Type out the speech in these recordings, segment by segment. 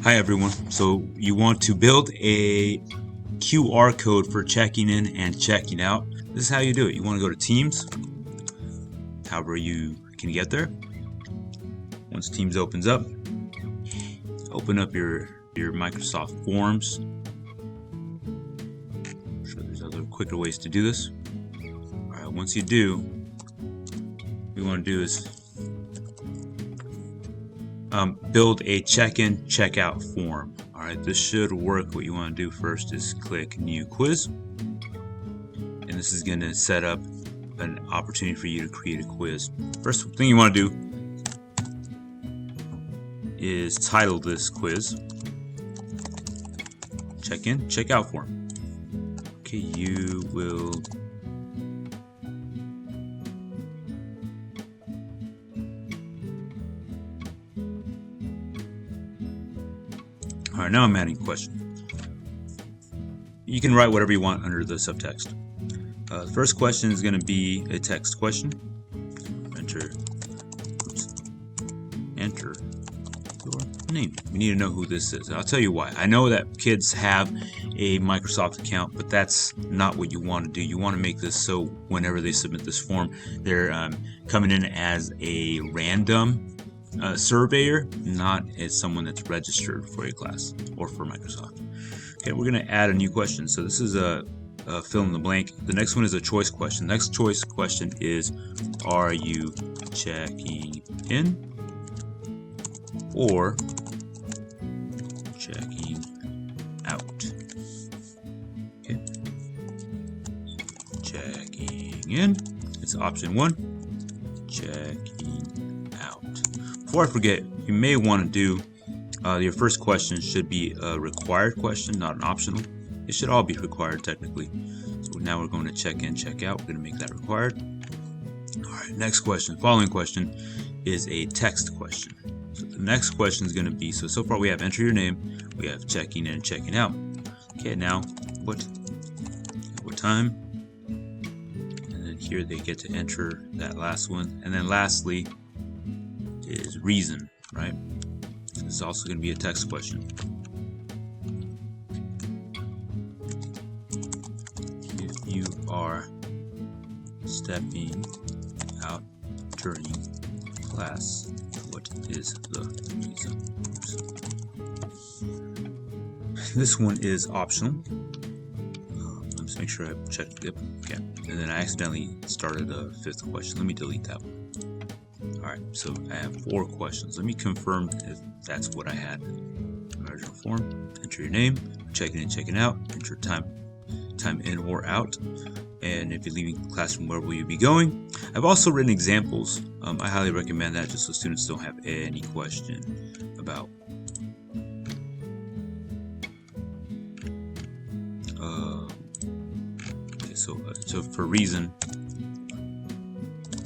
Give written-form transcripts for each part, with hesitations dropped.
Hi everyone. So you want to build a QR code for checking in and checking out. This is how you do it. You want to go to Teams, however you can get there. Once Teams opens up, open up your Microsoft Forms. I'm sure there's other quicker ways to do this. Alright, once you do, what you want to do is build a check-in, check-out form. Alright, this should work. What you want to do first is click New Quiz. And this is going to set up an opportunity for you to create a quiz. First thing you want to do is title this quiz Check-in, check-out form. Okay, you will Alright, now I'm adding a question. You can write whatever you want under the subtext. The first question is going to be a text question. Enter your name. We need to know who this is. And I'll tell you why. I know that kids have a Microsoft account, but that's not what you want to do. You want to make this so whenever they submit this form, they're coming in as a random surveyor, not as someone that's registered for a class or for Microsoft. Okay, we're going to add a new question. So this is a fill in the blank. The next one is a choice question. The next choice question is, are you checking in or checking out? Okay, checking in, it's option 1. Checking out. Before I forget, you may want to do your first question should be a required question, not an optional. It should all be required technically. So now we're going to check in, check out. We're going to make that required. Alright, next question. Following question is a text question. So the next question is going to be, so far we have enter your name, we have checking in and checking out. Okay, now what time? And then here they get to enter that last one. And then lastly is reason, right? This is also going to be a text question. If you are stepping out during class, what is the reason? This one is optional. Let's make sure I checked it. Okay. And then I accidentally started a 5th question. Let me delete that one. Alright, so I have 4 questions. Let me confirm if that's what I had. Original form, enter your name, checking in, checking out, enter time in or out, and if you're leaving the classroom, where will you be going? I've also written examples. I highly recommend that just so students don't have any question about okay, so for reason,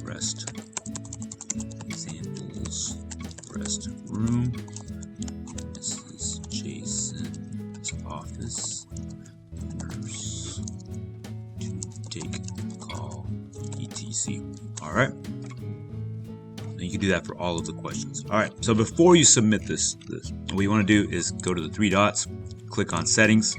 rest, examples, rest room, Mrs. Jason's office, nurse to take call, etc. Alright, and you can do that for all of the questions. Alright, so before you submit this, what you want to do is go to the 3 dots, click on settings,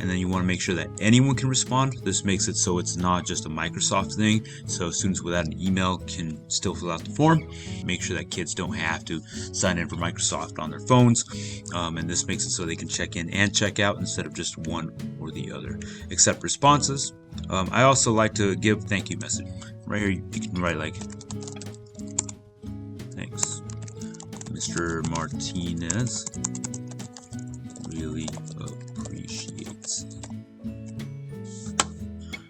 and then you want to make sure that anyone can respond. This makes it so it's not just a Microsoft thing, so students without an email can still fill out the form. Make sure that kids don't have to sign in for Microsoft on their phones, and this makes it so they can check in and check out instead of just one or the other. Accept responses. I also like to give thank you message. Right here you can write like, thanks, Mr. Martinez, really appreciates it.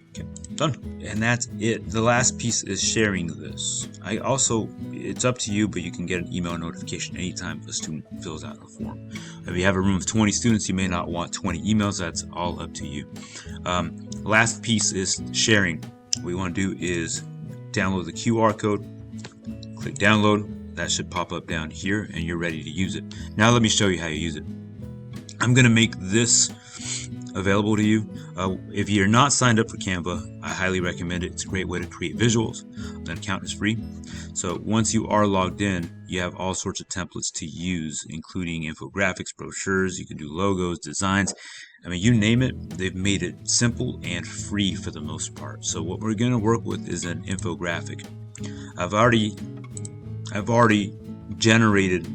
Okay, done. And that's it. The last piece is sharing this. It's up to you, but you can get an email notification anytime a student fills out a form. If you have a room of 20 students, you may not want 20 emails. That's all up to you. Last piece is sharing. What you want to do is download the QR code, click download. That should pop up down here and you're ready to use it. Now let me show you how you use it. I'm going to make this available to you. If you're not signed up for Canva, I highly recommend it. It's a great way to create visuals. an account is free. So once you are logged in, you have all sorts of templates to use, including infographics, brochures. You can do logos, designs. I mean, you name it, they've made it simple and free for the most part. So what we're going to work with is an infographic. I've already generated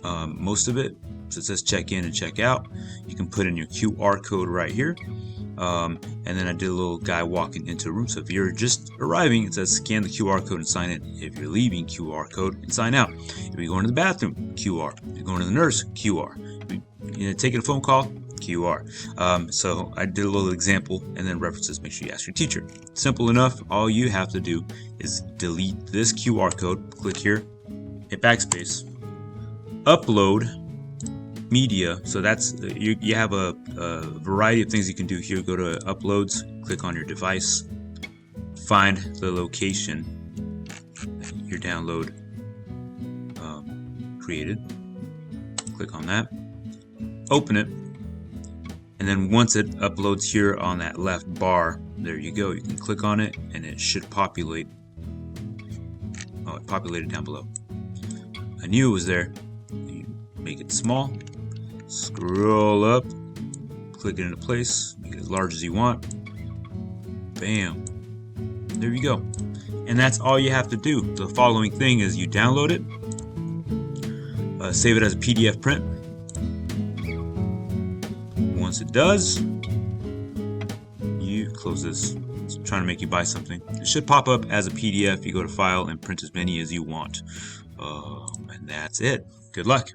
most of it. So it says check in and check out. You can put in your QR code right here. And then I did a little guy walking into a room. So if you're just arriving, it says scan the QR code and sign in. If you're leaving, QR code and sign out. If you're going to the bathroom, QR. If you're going to the nurse, QR. If you're taking a phone call, QR. So I did a little example and then references. Make sure you ask your teacher. Simple enough. All you have to do is delete this QR code. Click here, hit backspace, upload media. So that's you have a variety of things you can do here. Go to uploads, click on your device, find the location that your download created, click on that, open it, and then once it uploads here on that left bar, there you go. You can click on it and it should populate. Oh, it populated down below. I knew it was there. You make it small, scroll up, click it into place, make it as large as you want. Bam. There you go. And that's all you have to do. The following thing is you download it, save it as a PDF print. Once it does, you close this. It's trying to make you buy something. It should pop up as a PDF. You go to File and print as many as you want. And that's it. Good luck.